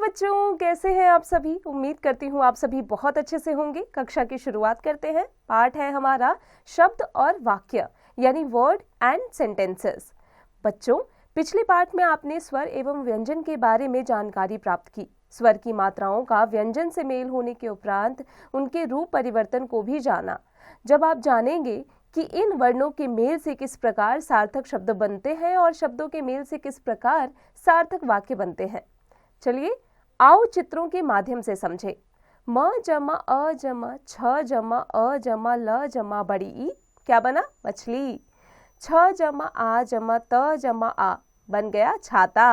बच्चों, कैसे हैं आप सभी। उम्मीद करती हूँ आप सभी बहुत अच्छे से होंगे। कक्षा की शुरुआत करते हैं। पाठ है हमारा शब्द और वाक्य यानी वर्ड एंड सेंटेंसेस। बच्चों, पिछले पाठ में आपने स्वर एवं व्यंजन के बारे में जानकारी प्राप्त की। स्वर की मात्राओं का व्यंजन से मेल होने के उपरांत उनके रूप परिवर्तन को भी जाना। जब आप जानेंगे कि इन वर्णों के मेल से किस प्रकार सार्थक शब्द बनते हैं और शब्दों के मेल से किस प्रकार सार्थक वाक्य बनते हैं, चलिए आओ चित्रों के माध्यम से समझे। म जमा अ जमा छ जमा अ जमा ल जमा बड़ी ई क्या बना? मछली। छ जमा आ जमा त जमा आ बन गया छाता।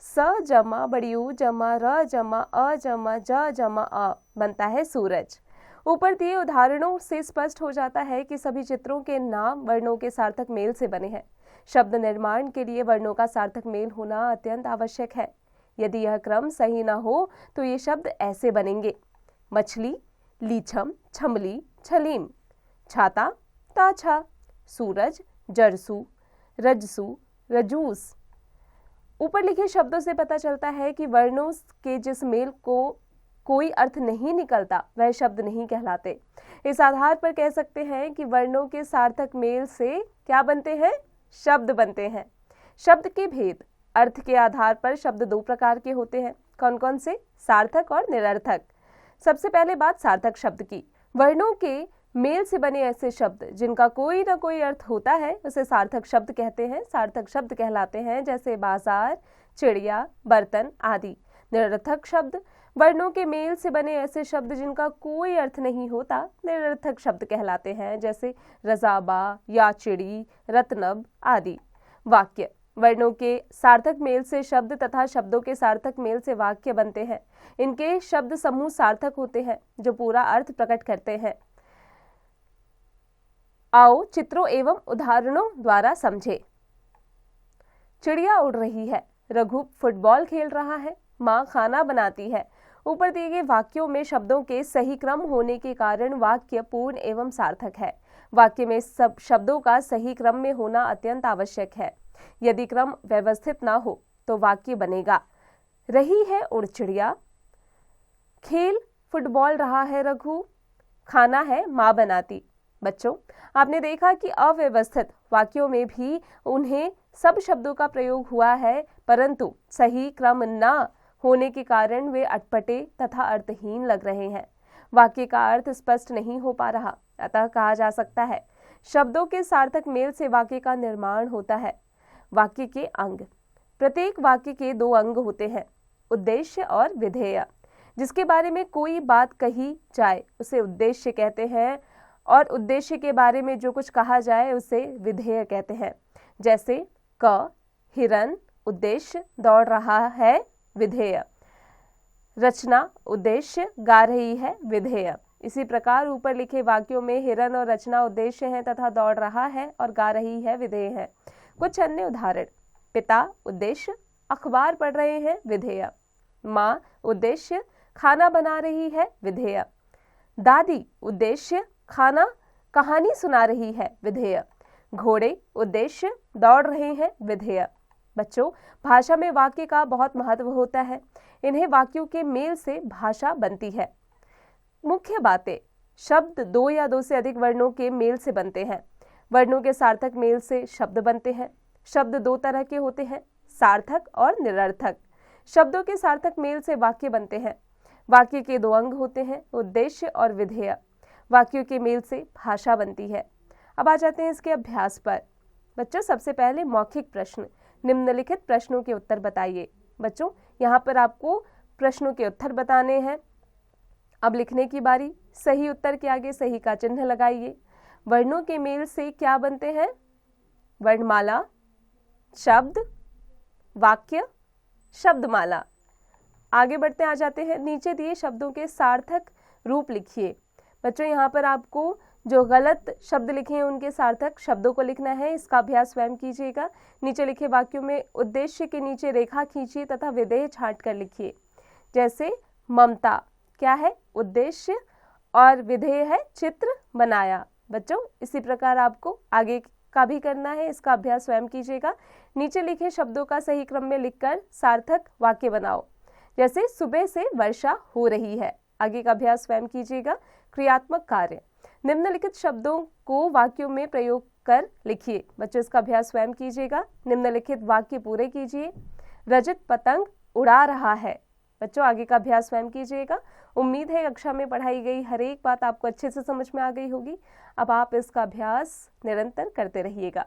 स जमा बड़ी ऊ जमा र जमा अ जमा ज जमा अ बनता है सूरज। ऊपर दिए उदाहरणों से स्पष्ट हो जाता है कि सभी चित्रों के नाम वर्णों के सार्थक मेल से बने हैं। शब्द निर्माण के लिए वर्णों का सार्थक मेल होना अत्यंत आवश्यक है। यदि यह क्रम सही न हो तो ये शब्द ऐसे बनेंगे: मछली, लीछम, छमली, छलीम, छाता, ताछा, सूरज, जरसू, रजसू, रजूस। ऊपर लिखे शब्दों से पता चलता है कि वर्णों के जिस मेल को कोई अर्थ नहीं निकलता वह शब्द नहीं कहलाते। इस आधार पर कह सकते हैं कि वर्णों के सार्थक मेल से क्या बनते हैं? शब्द बनते हैं। शब्द के भेद। अर्थ के आधार पर शब्द दो प्रकार के होते हैं। कौन कौन से? सार्थक और निरर्थक। सबसे पहले बात सार्थक शब्द की। वर्णों के मेल से बने ऐसे शब्द जिनका कोई ना कोई अर्थ होता है उसे सार्थक शब्द कहते हैं, सार्थक शब्द कहलाते हैं, जैसे बाजार, चिड़िया, बर्तन आदि। निरर्थक शब्द। वर्णों के मेल से बने ऐसे शब्द जिनका कोई अर्थ नहीं होता निरर्थक शब्द कहलाते हैं, जैसे रजाबा, या चिड़ी, रत्नब आदि। वाक्य। वर्णों के सार्थक मेल से शब्द तथा शब्दों के सार्थक मेल से वाक्य बनते हैं। इनके शब्द समूह सार्थक होते हैं जो पूरा अर्थ प्रकट करते हैं। आओ चित्रों एवं उदाहरणों द्वारा समझे। चिड़िया उड़ रही है, रघु फुटबॉल खेल रहा है, माँ खाना बनाती है। ऊपर दिए गए वाक्यों में शब्दों के सही क्रम होने के कारण वाक्य पूर्ण एवं सार्थक है। वाक्य में सब शब्दों का सही क्रम में होना अत्यंत आवश्यक है। यदि क्रम व्यवस्थित ना हो तो वाक्य बनेगा: रही है उड़ चिड़िया, खेल फुटबॉल रहा है रघु, खाना है माँ बनाती। बच्चों, आपने देखा कि अव्यवस्थित वाक्यों में भी उन्हें सब शब्दों का प्रयोग हुआ है, परंतु सही क्रम न होने के कारण वे अटपटे तथा अर्थहीन लग रहे हैं। वाक्य का अर्थ स्पष्ट नहीं हो पा रहा। अतः कहा जा सकता है शब्दों के सार्थक मेल से वाक्य का निर्माण होता है। वाक्य के अंग। प्रत्येक वाक्य के दो अंग होते हैं, उद्देश्य और विधेय। जिसके बारे में कोई बात कही जाए उसे उद्देश्य कहते हैं और उद्देश्य के बारे में जो कुछ कहा जाए उसे विधेय कहते हैं। जैसे क हिरन, उद्देश्य दौड़ रहा है, विधेय। रचना, उद्देश्य गा रही है, विधेय। इसी प्रकार ऊपर लिखे वाक्यों में हिरन और रचना उद्देश्य हैं तथा दौड़ रहा है और गा रही है विधेय है। कुछ अन्य उदाहरण: पिता उद्देश्य अखबार पढ़ रहे हैं, विधेय। माँ उद्देश्य खाना बना रही है, विधेय। दादी उद्देश्य खाना कहानी सुना रही है, विधेय। घोड़े उद्देश्य दौड़ रहे हैं, विधेय। बच्चों, भाषा में वाक्य का बहुत महत्व होता है। इन्हें वाक्यों के मेल से भाषा बनती है। मुख्य बातें: शब्द दो या दो से अधिक वर्णों के मेल से बनते हैं। वर्णों के सार्थक मेल से शब्द बनते हैं। शब्द दो तरह के होते हैं, सार्थक और निरर्थक। शब्दों के सार्थक मेल से वाक्य बनते हैं। वाक्य के दो अंग होते हैं, उद्देश्य और विधेय। वाक्यों के मेल से भाषा बनती है। अब आ जाते हैं इसके अभ्यास पर। बच्चों, सबसे पहले मौखिक प्रश्न। निम्नलिखित प्रश्नों के उत्तर बताइए। बच्चों, यहाँ पर आपको प्रश्नों के उत्तर बताने हैं। अब लिखने की बारी। सही उत्तर के आगे सही का चिन्ह लगाइए। वर्णों के मेल से क्या बनते हैं? वर्णमाला, शब्द, वाक्य, शब्दमाला। आगे बढ़ते आ जाते हैं। नीचे दिए शब्दों के सार्थक रूप लिखिए। बच्चों, यहाँ पर आपको जो गलत शब्द लिखे हैं उनके सार्थक शब्दों को लिखना है। इसका अभ्यास स्वयं कीजिएगा। नीचे लिखे वाक्यों में उद्देश्य के नीचे रेखा खींचिए तथा विधेय छांट कर लिखिए। जैसे ममता क्या है? उद्देश्य, और विधेय है चित्र बनाया। बच्चों, इसी प्रकार आपको आगे का भी करना है। इसका अभ्यास स्वयं कीजिएगा। नीचे लिखे शब्दों का सही क्रम में लिखकर सार्थक वाक्य बनाओ। जैसे सुबह से वर्षा हो रही है। आगे का अभ्यास स्वयं कीजिएगा। क्रियात्मक कार्य, निम्नलिखित शब्दों को वाक्यों में प्रयोग कर लिखिए। बच्चों इसका अभ्यास स्वयं कीजिएगा। निम्नलिखित वाक्य पूरे कीजिए। रजत पतंग उड़ा रहा है। बच्चों आगे का अभ्यास स्वयं कीजिएगा। उम्मीद है कक्षा में पढ़ाई गई हर एक बात आपको अच्छे से समझ में आ गई होगी। अब आप इसका अभ्यास निरंतर करते रहिएगा।